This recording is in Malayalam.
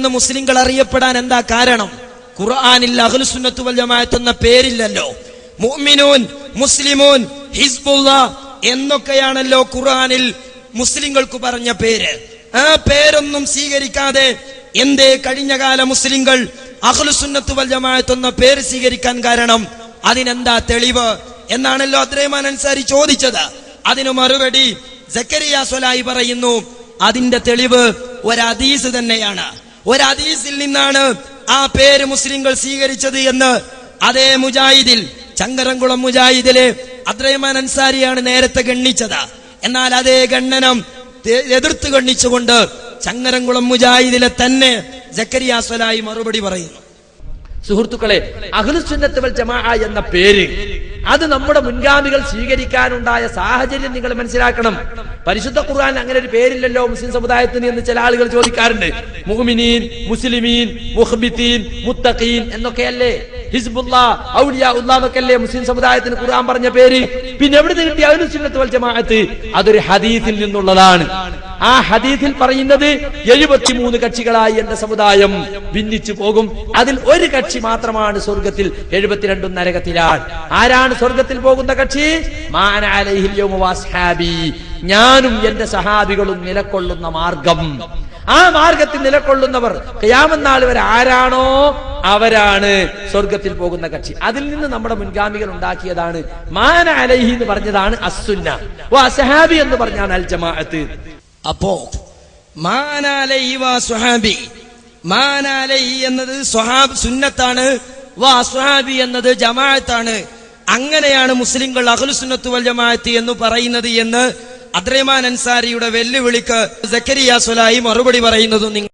എന്ന് മുസ്ലിങ്ങൾ അറിയപ്പെടാൻ എന്താ കാരണം? ഖുർആനിൽ അഹ്ലുസുന്നത്ത് വൽ ജമാഅത്ത് എന്ന പേരില്ലല്ലോ. മുഅ്മിനൂൻ, മുസ്ലിമൂൻ, ഹിസ്ബുള്ള എന്നൊക്കെയാണല്ലോ ഖുർആനിൽ മുസ്ലിങ്ങൾക്ക് പറഞ്ഞ പേര്. ആ പേരൊന്നും സ്വീകരിക്കാതെ എന്തേ കഴിഞ്ഞകാല മുസ്ലിങ്ങൾ അഹ്ലുസുന്നത്ത് വൽ ജമാഅത്ത് എന്ന പേര് സ്വീകരിക്കാൻ കാരണം? അതിനെന്താ തെളിവ് എന്നാണല്ലോ അബ്ദുറഹ്മാൻ അൻസാരി ചോദിച്ചത്. അതിനു മറുപടി സക്കരിയ സ്വലാഹി പറയുന്നു, അതിന്റെ തെളിവ് ഒരു ഹദീസ് തന്നെയാണ്. ഒരു ഹദീസിൽ നിന്നാണ് ആ പേര് മുസ്ലിങ്ങൾ സ്വീകരിച്ചത് എന്ന് അതേ മുജാഹിദിൽ, ചങ്ങരംകുളം മുജാഹിദിലെ അബ്ദുറഹ്മാൻ അൻസാരിയാണ് നേരത്തെ ഗണ്ണിച്ചത്. എന്നാൽ അതേ ഗണ്ണനം എതിർത്ത് ഗണ്ണിച്ചുകൊണ്ട് ചങ്ങരംകുളം മുജാഹിദിലെ തന്നെ സക്കരിയ സ്വലാഹി മറുപടി പറയുന്നു. സുഹൃത്തുക്കളെ, അഹ്ലുസുന്നത്ത് വൽ ജമാഅ എന്ന പേര് അത് നമ്മുടെ മുൻഗാമികൾ സ്വീകരിക്കാനുണ്ടായ സാഹചര്യം നിങ്ങൾ മനസ്സിലാക്കണം. പരിശുദ്ധ ഖുർആൻ അങ്ങനെ ഒരു പേരില്ലല്ലോ മുസ്ലിം സമുദായത്തിന് എന്ന് ചില ആളുകൾ ചോദിക്കാറുണ്ട്. മുഅ്മിനീൻ, മുസ്ലിമീൻ, മുഖ്ബിതീൻ, മുത്തഖീൻ എന്നൊക്കെയല്ലേ, ഹിസ്ബുല്ലാ, ഔലിയാഉല്ലാ എന്നൊക്കെയല്ലേ മുസ്ലിം സമുദായത്തിന് ഖുർആൻ പറഞ്ഞ പേര്. പിന്നെ എവിടെ കിട്ടിയ അഹ്ലുസുന്നത്ത് വൽ ജമാഅത്ത്? അതൊരു ഹദീസിൽ നിന്നുള്ളതാണ്. ആ ഹദീസിൽ പറയുന്നത് 73 കക്ഷികളായി എന്റെ സമുദായം ഭിന്നിച്ചു പോകും, അതിൽ ഒരു കക്ഷി മാത്രമാണ് സ്വർഗത്തിൽ, 72 നരകത്തിലാണ്. ആരാണ് സ്വർഗത്തിൽ പോകുന്ന കക്ഷി? മാന അലൈഹിൽ യൗമ വസ്ഹാബി, ഞാനും എന്റെ സഹാബികളും നിലകൊള്ളുന്ന മാർഗം. ആ മാർഗത്തിൽ നിലകൊള്ളുന്നവർ ഖിയാമത്ത് നാൾ വരെ ആരാണോ അവരാണ് സ്വർഗത്തിൽ പോകുന്ന കക്ഷി. അതിൽ നിന്ന് നമ്മുടെ മുൻഗാമികൾ ഉണ്ടാക്കിയതാണ് മാന അലൈഹി എന്ന് പറഞ്ഞതാണ് അസ്സുന്ന, വസ്ഹാബി എന്ന് പറഞ്ഞാണ് അൽ ജമാഅത്ത്. അപ്പോ മാനാലൈഹി വ സ്വഹാബി, മാനാലൈഹി എന്നത് സ്വഹാബ് സുന്നത്താണ്, വ സ്വഹാബി എന്നത് ജമാഅത്താണ്. അങ്ങനെയാണ് മുസ്ലിങ്ങൾ അഹ്ലുസുന്നത്ത് വൽ ജമാഅത്ത് എന്ന് പറയുന്നത് എന്ന് അബ്ദുറഹ്മാൻ അൻസാരിയുടെ വെല്ലുവിളിക്ക് സക്കരിയ സ്വലാഹി മറുപടി പറയുന്നതും നിങ്ങൾ